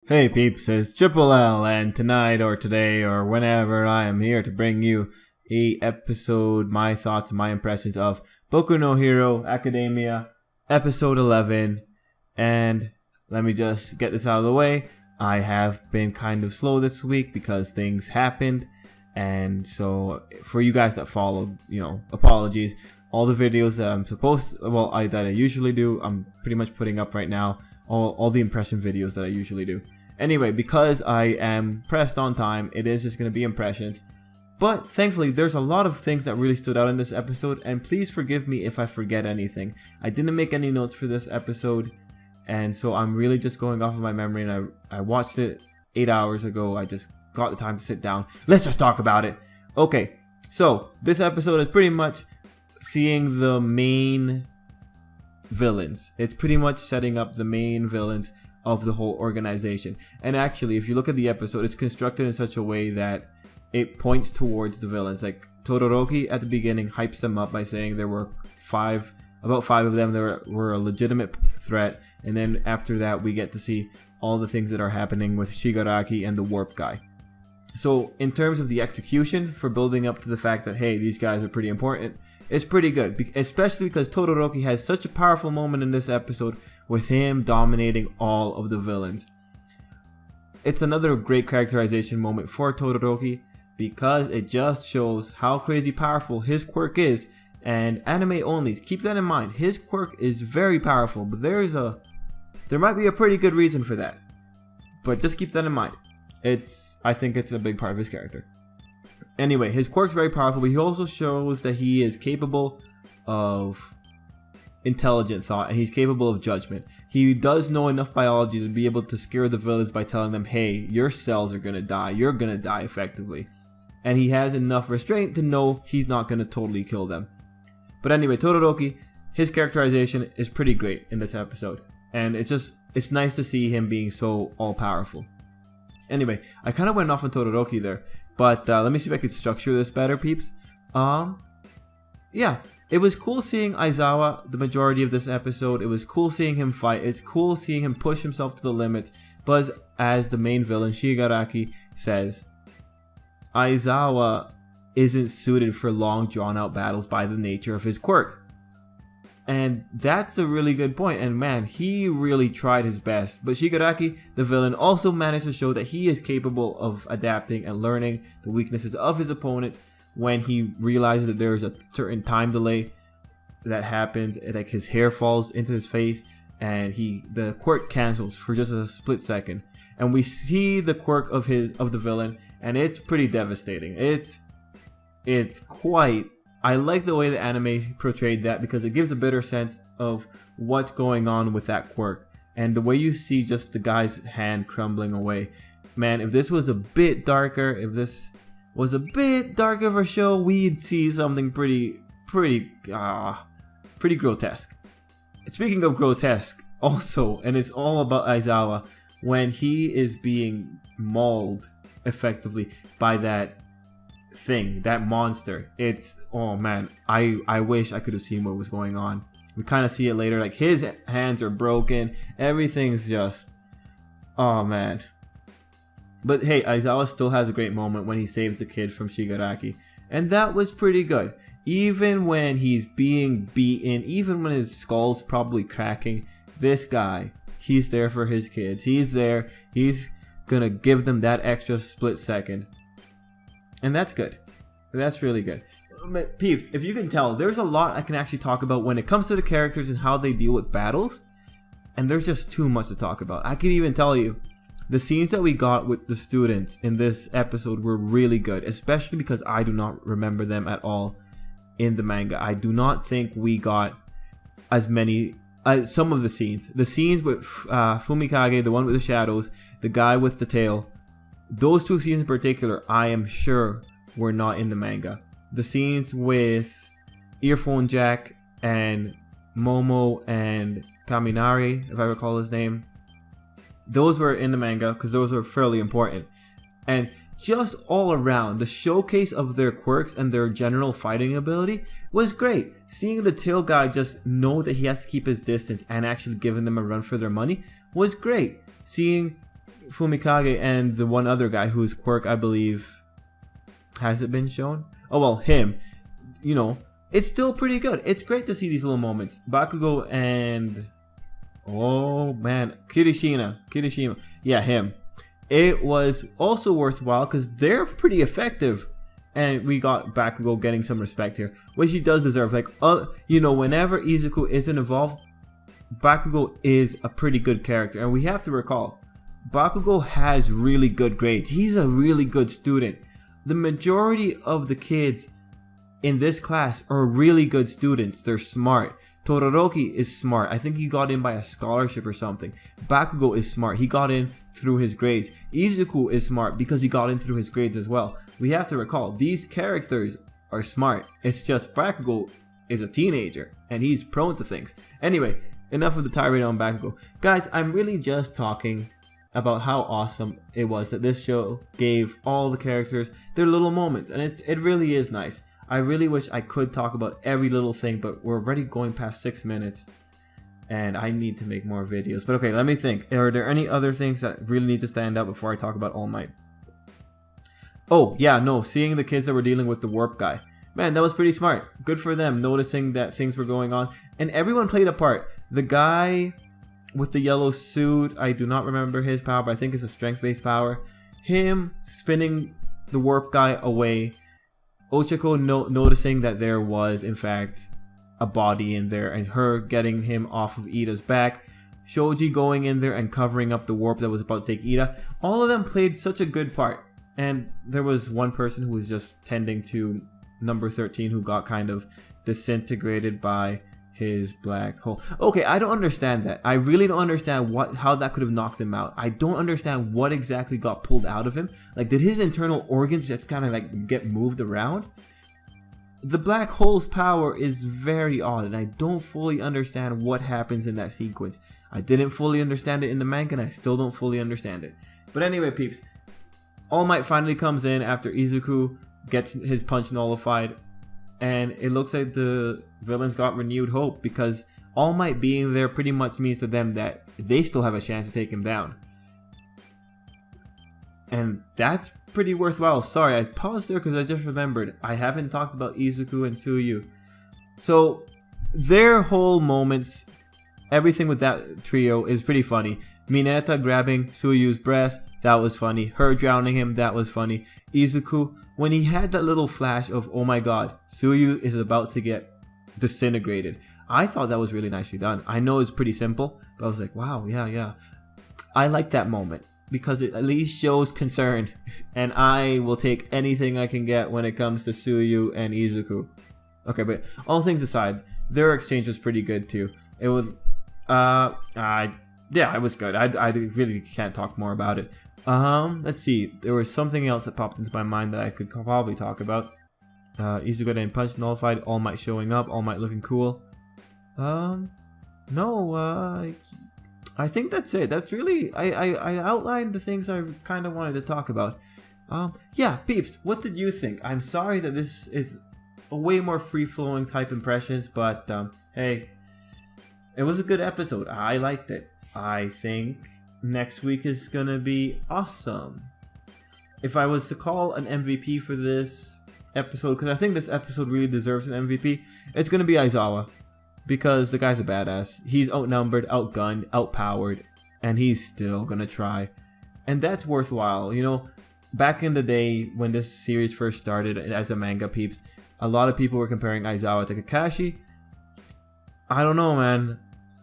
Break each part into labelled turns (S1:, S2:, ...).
S1: Hey peeps, it's Tripl-L, and tonight or today or whenever I am here to bring you a episode, my thoughts and my impressions of Boku no Hero Academia episode 11. And let me just get this out of the way. I have been kind of slow this week because things happened, and so for you guys that followed, apologies. All the videos that I'm that I usually do, I'm pretty much putting up right now. All the impression videos that I usually do. Anyway, because I am pressed on time, it is just going to be impressions. But thankfully, there's a lot of things that really stood out in this episode, and please forgive me if I forget anything. I didn't make any notes for this episode, and so I'm really just going off of my memory, and I watched it 8 hours ago. I just got the time to sit down. Let's just talk about it. Okay, so this episode is pretty much seeing the main villains. It's pretty much setting up the main villains of the whole organization. And actually, if you look at the episode, it's constructed in such a way that it points towards the villains. Like Todoroki at the beginning hypes them up by saying there were about five of them that were a legitimate threat, and then after that we get to see all the things that are happening with Shigaraki and the warp guy. So in terms of the execution for building up to the fact that, hey, these guys are pretty important, it's pretty good, especially because Todoroki has such a powerful moment in this episode with him dominating all of the villains. It's another great characterization moment for Todoroki because it just shows how crazy powerful his quirk is. And anime onlys, keep that in mind. His quirk is very powerful, but there might be a pretty good reason for that. But just keep that in mind. I think it's a big part of his character. Anyway, his quirk's very powerful, but he also shows that he is capable of intelligent thought, and he's capable of judgment. He does know enough biology to be able to scare the villains by telling them, hey, your cells are gonna die, you're gonna die effectively. And he has enough restraint to know he's not gonna totally kill them. But anyway, Todoroki, his characterization is pretty great in this episode, and it's nice to see him being so all-powerful. Anyway, I kind of went off on Todoroki there, but let me see if I could structure this better, peeps. Yeah, it was cool seeing Aizawa the majority of this episode. It was cool seeing him fight. It's cool seeing him push himself to the limits. But as the main villain, Shigaraki, says, Aizawa isn't suited for long drawn-out battles by the nature of his quirk. And that's a really good point, and man, he really tried his best. But Shigaraki, the villain, also managed to show that he is capable of adapting and learning the weaknesses of his opponents when he realizes that there is a certain time delay that happens, like his hair falls into his face, and the quirk cancels for just a split second. And we see the quirk of the villain, and it's pretty devastating. It's quite... I like the way the anime portrayed that because it gives a better sense of what's going on with that quirk. And the way you see just the guy's hand crumbling away. Man, if this was a bit darker, if this was a bit darker of a show, we'd see something pretty grotesque. Speaking of grotesque, also, and it's all about Aizawa, when he is being mauled effectively by that thing, that monster. Oh man, I wish I could have seen what was going on. We kind of see it later, like his hands are broken, everything's just, oh man. But hey, Aizawa still has a great moment when he saves the kid from Shigaraki, and that was pretty good. Even when he's being beaten, even when his skull's probably cracking, this guy, he's there for his kids. He's there, he's gonna give them that extra split second. And that's good. That's really good. Peeps, if you can tell, there's a lot I can actually talk about when it comes to the characters and how they deal with battles. And there's just too much to talk about. I could even tell you, the scenes that we got with the students in this episode were really good. Especially because I do not remember them at all in the manga. I do not think we got as many... some of the scenes. The scenes with Fumikage, the one with the shadows, the guy with the tail... Those two scenes in particular, I am sure, were not in the manga. The scenes with Earphone Jack and Momo and Kaminari, if I recall his name, those were in the manga because those are fairly important. And just all around, the showcase of their quirks and their general fighting ability was great. Seeing the tail guy just know that he has to keep his distance and actually giving them a run for their money was great. Seeing Fumikage and the one other guy whose quirk I believe hasn't been shown. Oh well, him. You know, it's still pretty good. It's great to see these little moments. Bakugo and oh man, Kirishima. Yeah, him. It was also worthwhile because they're pretty effective. And we got Bakugo getting some respect here, which he does deserve. Like, you know, whenever Izuku isn't involved, Bakugo is a pretty good character. And we have to recall, Bakugo has really good grades. He's a really good student. The majority of the kids in this class are really good students. They're smart. Todoroki is smart. I think he got in by a scholarship or something. Bakugo is smart. He got in through his grades. Izuku is smart because he got in through his grades as well. We have to recall, these characters are smart. It's just Bakugo is a teenager and he's prone to things. Anyway, enough of the tirade on Bakugo. Guys, I'm really just talking about how awesome it was that this show gave all the characters their little moments. And it really is nice. I really wish I could talk about every little thing, but we're already going past 6 minutes and I need to make more videos. But okay, let me think. Are there any other things that really need to stand out before I talk about All Might? Oh, yeah, no, seeing the kids that were dealing with the warp guy. Man, that was pretty smart. Good for them, noticing that things were going on. And everyone played a part. The guy with the yellow suit, I do not remember his power, but I think it's a strength-based power. Him spinning the warp guy away. Ochako noticing that there was, in fact, a body in there and her getting him off of Ida's back. Shoji going in there and covering up the warp that was about to take Ida. All of them played such a good part. And there was one person who was just tending to number 13 who got kind of disintegrated by his black hole. Okay, I don't understand that. I really don't understand how that could have knocked him out. I don't understand what exactly got pulled out of him. Like, did his internal organs just kind of like get moved around? The black hole's power is very odd, and I don't fully understand what happens in that sequence. I didn't fully understand it in the manga, and I still don't fully understand it. But anyway, peeps, All Might finally comes in after Izuku gets his punch nullified. And it looks like the villains got renewed hope because All Might being there pretty much means to them that they still have a chance to take him down. And that's pretty worthwhile. Sorry, I paused there because I just remembered I haven't talked about Izuku and Tsuyu. So their whole moments, everything with that trio is pretty funny. Mineta grabbing Tsuyu's breast, that was funny. Her drowning him, that was funny. Izuku, when he had that little flash of, oh my god, Tsuyu is about to get disintegrated. I thought that was really nicely done. I know it's pretty simple, but I was like, wow, yeah. I like that moment because it at least shows concern. And I will take anything I can get when it comes to Tsuyu and Izuku. Okay, but all things aside, their exchange was pretty good too. It would, yeah, it was good. I really can't talk more about it. Let's see. There was something else that popped into my mind that I could probably talk about. Izuku getting punched nullified. All Might showing up. All Might looking cool. No. I think that's it. That's really. I outlined the things I kind of wanted to talk about. Yeah, peeps. What did you think? I'm sorry that this is a way more free-flowing type impressions, but hey, it was a good episode. I liked it. I think next week is gonna be awesome. If I was to call an MVP for this episode, because I think this episode really deserves an MVP, it's gonna be Aizawa, because the guy's a badass. He's outnumbered, outgunned, outpowered, and he's still gonna try, and that's worthwhile. You know, back in the day when this series first started as a manga, peeps, a lot of people were comparing Aizawa to Kakashi. I don't know, man.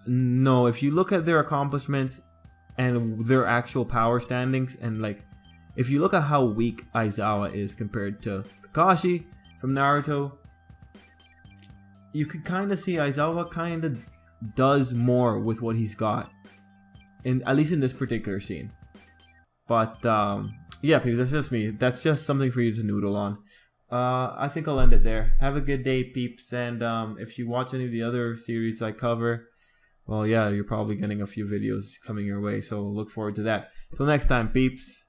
S1: No, if you look at their accomplishments and their actual power standings, and like, if you look at how weak Aizawa is compared to Kakashi from Naruto, you could kind of see Aizawa kind of does more with what he's got, at least in this particular scene. But yeah, people, that's just me. That's just something for you to noodle on. I think I'll end it there. Have a good day, peeps, and if you watch any of the other series I cover, well, yeah, you're probably getting a few videos coming your way, so look forward to that. Till next time, peeps.